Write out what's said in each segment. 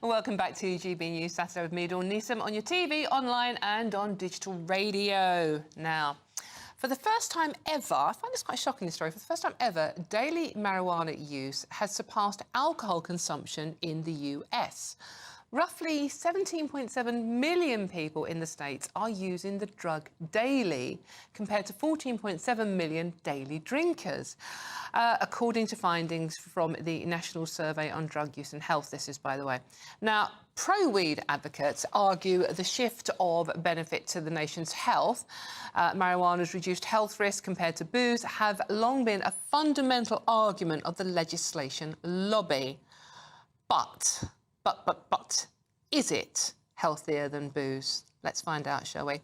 Welcome back to GB News Saturday with me, Dawn Neesom, on your TV, online and on digital radio. Now, for the first time ever, I find this quite a shocking story, for the first time ever, daily marijuana use has surpassed alcohol consumption in the US. Roughly 17.7 million people in the States are using the drug daily, compared to 14.7 million daily drinkers, according to findings from the National Survey on Drug Use and Health. This is, by the way. Now, pro-weed advocates argue the shift of benefit to the nation's health. Marijuana's reduced health risk compared to booze have long been a fundamental argument of the legislation lobby. But, is it healthier than booze? Let's find out, shall we?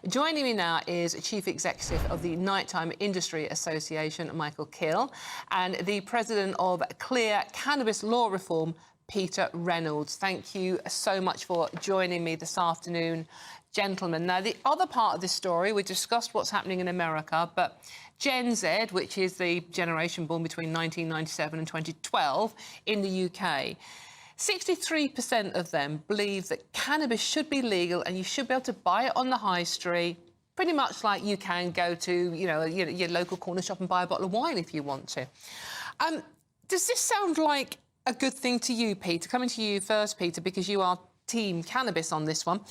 Joining me now is Chief Executive of the Nighttime Industry Association, Michael Kill, and the President of Clear Cannabis Law Reform, Peter Reynolds. Thank you so much for joining me this afternoon, gentlemen. Now, the other part of this story, we discussed what's happening in America, but Gen Z, which is the generation born between 1997 and 2012 in the UK, 63% of them believe that cannabis should be legal and you should be able to buy it on the high street, pretty much like you can go to, your local corner shop and buy a bottle of wine if you want to. Does this sound like a good thing to you, Peter? Coming to you first, Peter, because you are team cannabis on this one.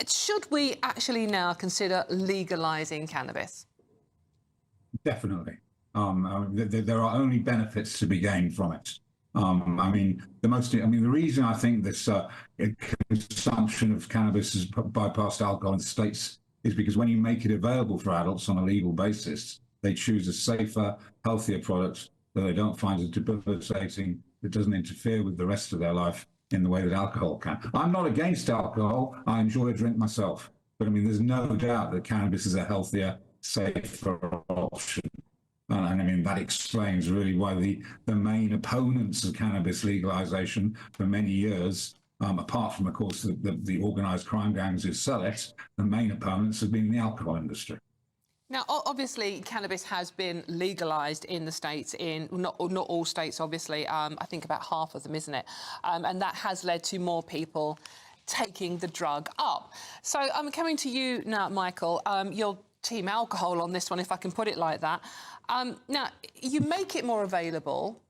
Should we actually now consider legalising cannabis? Definitely. There are only benefits to be gained from it. The reason I think this consumption of cannabis has bypassed alcohol in the States is because when you make it available for adults on a legal basis, they choose a safer, healthier product that they don't find as debilitating, that doesn't interfere with the rest of their life in the way that alcohol can. I'm not against alcohol. I enjoy a drink myself. But there's no doubt that cannabis is a healthier, safer option. And that explains really why the main opponents of cannabis legalization for many years, apart from, of course, the organized crime gangs who sell it, the main opponents have been the alcohol industry. Now, obviously, cannabis has been legalised in the States, in not all states, obviously. I think about half of them, isn't it? And that has led to more people taking the drug up. So I'm coming to you now, Michael. You're team alcohol on this one, if I can put it like that. Now, you make it more available,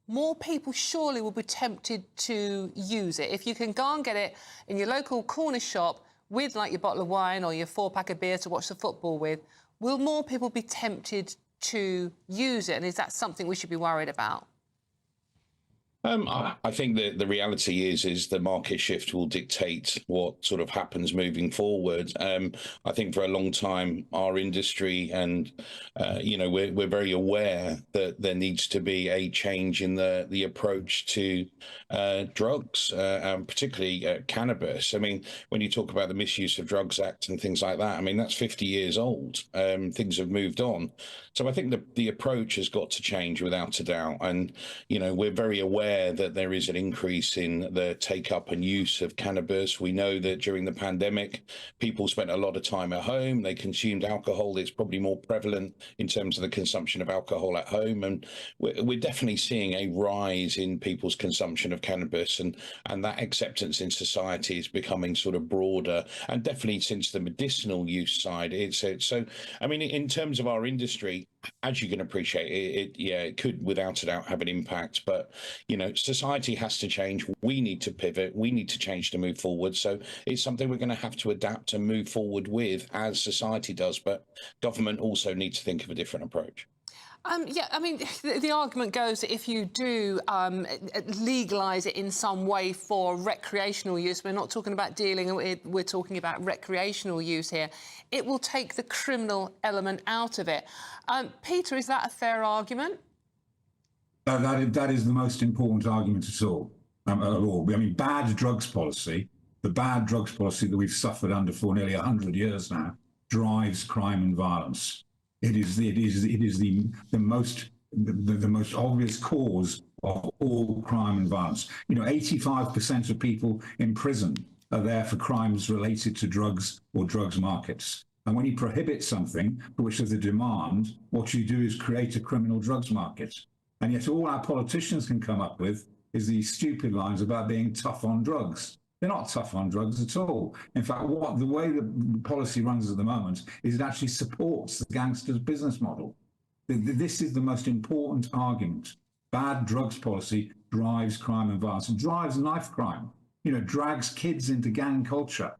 more people surely will be tempted to use it. If you can go and get it in your local corner shop with, like, your bottle of wine or your 4-pack of beer to watch the football with, will more people be tempted to use it? And is that something we should be worried about? I think that the reality is the market shift will dictate what sort of happens moving forward. I think for a long time, our industry and, we're very aware that there needs to be a change in the approach to drugs, particularly cannabis. When you talk about the Misuse of Drugs Act and things like that, that's 50 years old. Things have moved on. So I think the approach has got to change without a doubt. And, we're very aware that there is an increase in the take-up and use of cannabis. We know that during the pandemic, people spent a lot of time at home. They consumed alcohol. It's probably more prevalent in terms of the consumption of alcohol at home. And we're definitely seeing a rise in people's consumption of cannabis. And that acceptance in society is becoming sort of broader. And definitely since the medicinal use side, in terms of our industry, as you can appreciate, it could without a doubt have an impact. But, society has to change. We need to pivot. We need to change to move forward. So it's something we're going to have to adapt and move forward with as society does. But government also needs to think of a different approach. The argument goes that if you do legalise it in some way for recreational use, we're not talking about dealing, we're talking about recreational use here, it will take the criminal element out of it. Peter, is that a fair argument? That is the most important argument at all. Bad drugs policy, the bad drugs policy that we've suffered under for nearly 100 years now, drives crime and violence. It is the most obvious cause of all crime and violence. 85% of people in prison are there for crimes related to drugs or drugs markets. And when you prohibit something for which there's a demand, what you do is create a criminal drugs market. And yet all our politicians can come up with is these stupid lines about being tough on drugs. They're not tough on drugs at all. In fact, the way the policy runs at the moment is it actually supports the gangsters' business model. This is the most important argument. Bad drugs policy drives crime and violence, and drives knife crime, drags kids into gang culture,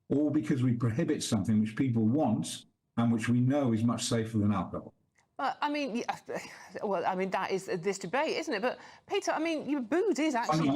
all because we prohibit something which people want and which we know is much safer than alcohol. I mean, that is this debate, isn't it? But Peter, booze is actually.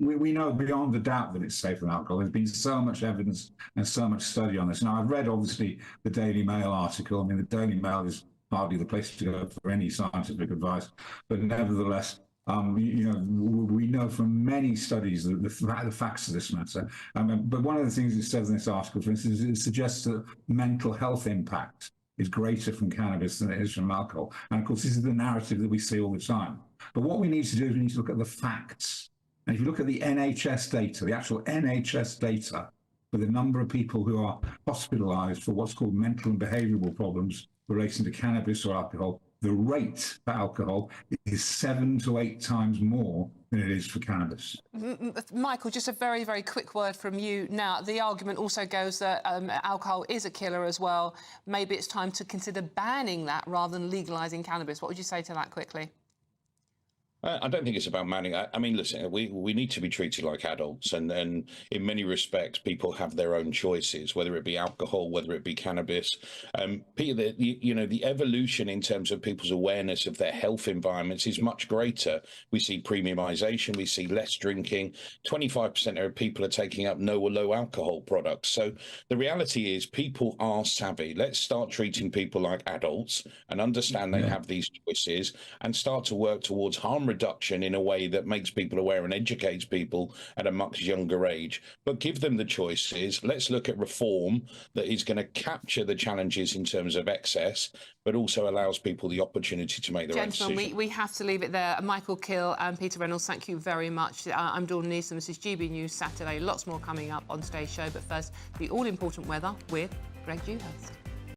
We know beyond a doubt that it's safer than alcohol. There's been so much evidence and so much study on this. Now, I've read obviously the Daily Mail article. The Daily Mail is hardly the place to go for any scientific advice, but nevertheless, we know from many studies the facts of this matter. But one of the things it says in this article, for instance, is it suggests that mental health impact is greater from cannabis than it is from alcohol. And of course, this is the narrative that we see all the time. But what we need to do is we need to look at the facts. And if you look at the NHS data, the actual NHS data for the number of people who are hospitalized for what's called mental and behavioral problems relating to cannabis or alcohol, the rate for alcohol is 7 to 8 times more than it is for cannabis. Michael, just a very, very quick word from you. Now, the argument also goes that alcohol is a killer as well. Maybe it's time to consider banning that rather than legalising cannabis. What would you say to that quickly? I don't think it's about manning. I mean, listen, we need to be treated like adults, and in many respects, people have their own choices, whether it be alcohol, whether it be cannabis. Peter, the evolution in terms of people's awareness of their health environments is much greater. We see premiumization, we see less drinking. 25% of people are taking up no or low alcohol products. So the reality is people are savvy. Let's start treating people like adults and understand they have these choices, and start to work towards harm reduction in a way that makes people aware and educates people at a much younger age. But give them the choices. Let's look at reform that is going to capture the challenges in terms of excess, but also allows people the opportunity to make their own decision. Gentlemen, we have to leave it there. Michael Kill and Peter Reynolds, thank you very much. I'm Dawn Neesom. This is GB News Saturday. Lots more coming up on today's show. But first, the all-important weather with Greg Dewhurst.